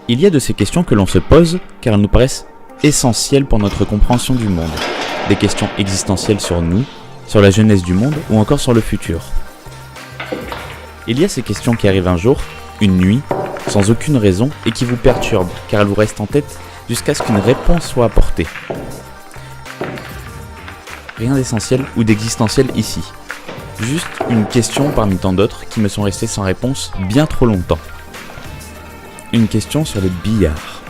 Il y a de ces questions que l'on se pose car elles nous paraissent essentielles pour notre compréhension du monde. Des questions existentielles sur nous, sur la jeunesse du monde ou encore sur le futur. Il y a ces questions qui arrivent un jour, une nuit, sans aucune raison et qui vous perturbent car elles vous restent en tête jusqu'à ce qu'une réponse soit apportée. Rien d'essentiel ou d'existentiel ici. Juste une question parmi tant d'autres qui me sont restées sans réponse bien trop longtemps. Une question sur le billard.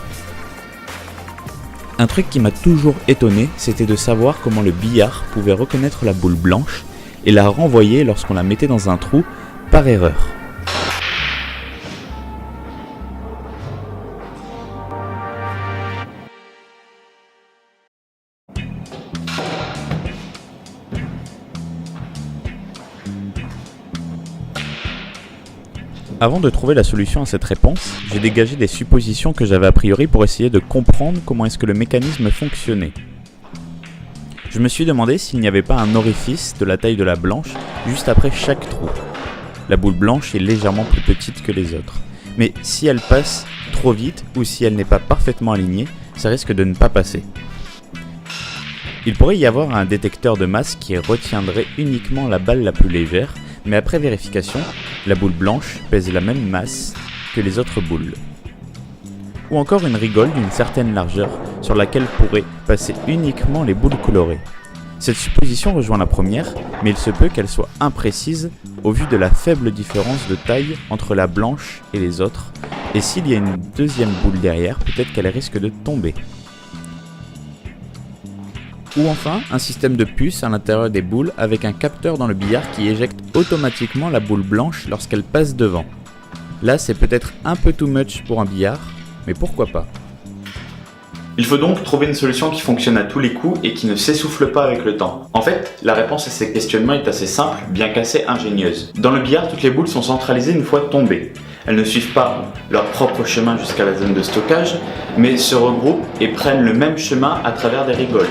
Un truc qui m'a toujours étonné, c'était de savoir comment le billard pouvait reconnaître la boule blanche et la renvoyer lorsqu'on la mettait dans un trou par erreur. Avant de trouver la solution à cette réponse, j'ai dégagé des suppositions que j'avais a priori pour essayer de comprendre comment est-ce que le mécanisme fonctionnait. Je me suis demandé s'il n'y avait pas un orifice de la taille de la blanche juste après chaque trou. La boule blanche est légèrement plus petite que les autres, mais si elle passe trop vite ou si elle n'est pas parfaitement alignée, ça risque de ne pas passer. Il pourrait y avoir un détecteur de masse qui retiendrait uniquement la balle la plus légère, mais après vérification, la boule blanche pèse la même masse que les autres boules. Ou encore une rigole d'une certaine largeur sur laquelle pourraient passer uniquement les boules colorées. Cette supposition rejoint la première, mais il se peut qu'elle soit imprécise au vu de la faible différence de taille entre la blanche et les autres, et s'il y a une deuxième boule derrière, peut-être qu'elle risque de tomber. Ou enfin, un système de puces à l'intérieur des boules avec un capteur dans le billard qui éjecte automatiquement la boule blanche lorsqu'elle passe devant. Là, c'est peut-être un peu too much pour un billard, mais pourquoi pas. Il faut donc trouver une solution qui fonctionne à tous les coups et qui ne s'essouffle pas avec le temps. En fait, la réponse à ces questionnements est assez simple, bien qu'assez ingénieuse. Dans le billard, toutes les boules sont centralisées une fois tombées. Elles ne suivent pas leur propre chemin jusqu'à la zone de stockage, mais se regroupent et prennent le même chemin à travers des rigoles.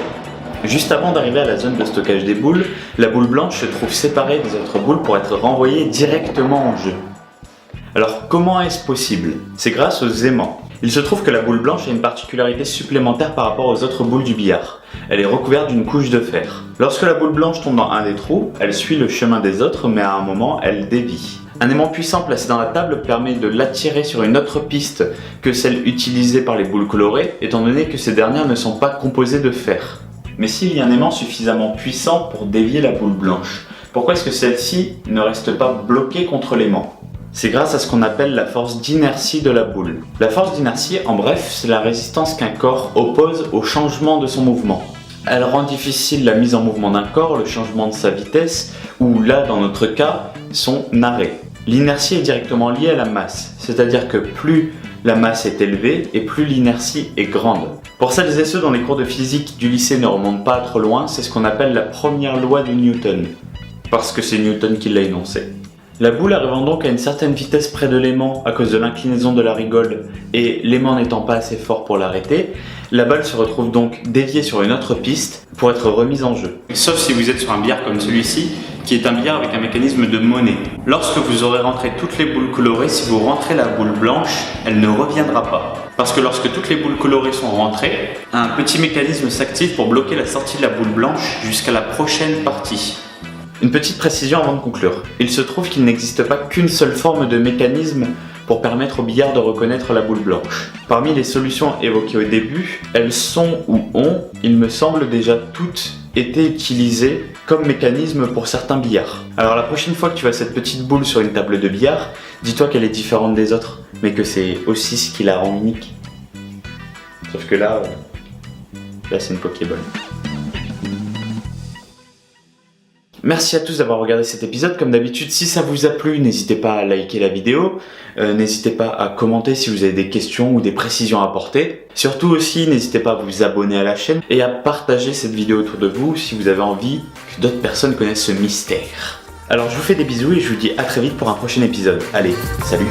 Juste avant d'arriver à la zone de stockage des boules, la boule blanche se trouve séparée des autres boules pour être renvoyée directement en jeu. Alors comment est-ce possible? C'est grâce aux aimants. Il se trouve que la boule blanche a une particularité supplémentaire par rapport aux autres boules du billard. Elle est recouverte d'une couche de fer. Lorsque la boule blanche tombe dans un des trous, elle suit le chemin des autres, mais à un moment, elle dévie. Un aimant puissant placé dans la table permet de l'attirer sur une autre piste que celle utilisée par les boules colorées, étant donné que ces dernières ne sont pas composées de fer. Mais s'il y a un aimant suffisamment puissant pour dévier la boule blanche, pourquoi est-ce que celle-ci ne reste pas bloquée contre l'aimant? C'est grâce à ce qu'on appelle la force d'inertie de la boule. La force d'inertie, en bref, c'est la résistance qu'un corps oppose au changement de son mouvement. Elle rend difficile la mise en mouvement d'un corps, le changement de sa vitesse, ou là, dans notre cas, son arrêt. L'inertie est directement liée à la masse, c'est-à-dire que plus la masse est élevée et plus l'inertie est grande. Pour celles et ceux dont les cours de physique du lycée ne remontent pas trop loin, c'est ce qu'on appelle la première loi de Newton, parce que c'est Newton qui l'a énoncée. La boule arrivant donc à une certaine vitesse près de l'aimant à cause de l'inclinaison de la rigole et l'aimant n'étant pas assez fort pour l'arrêter, la balle se retrouve donc déviée sur une autre piste pour être remise en jeu. Sauf si vous êtes sur un billard comme celui-ci, qui est un billard avec un mécanisme de monnaie. Lorsque vous aurez rentré toutes les boules colorées, si vous rentrez la boule blanche, elle ne reviendra pas. Parce que lorsque toutes les boules colorées sont rentrées, un petit mécanisme s'active pour bloquer la sortie de la boule blanche jusqu'à la prochaine partie. Une petite précision avant de conclure. Il se trouve qu'il n'existe pas qu'une seule forme de mécanisme pour permettre au billard de reconnaître la boule blanche. Parmi les solutions évoquées au début, elles sont ou ont, il me semble, déjà toutes été utilisées comme mécanisme pour certains billards. Alors la prochaine fois que tu vois cette petite boule sur une table de billard, dis-toi qu'elle est différente des autres, mais que c'est aussi ce qui la rend unique. Sauf que là c'est une Pokéball. Merci à tous d'avoir regardé cet épisode. Comme d'habitude, si ça vous a plu, n'hésitez pas à liker la vidéo. N'hésitez pas à commenter si vous avez des questions ou des précisions à apporter. Surtout aussi, n'hésitez pas à vous abonner à la chaîne et à partager cette vidéo autour de vous si vous avez envie que d'autres personnes connaissent ce mystère. Alors je vous fais des bisous et je vous dis à très vite pour un prochain épisode. Allez, salut!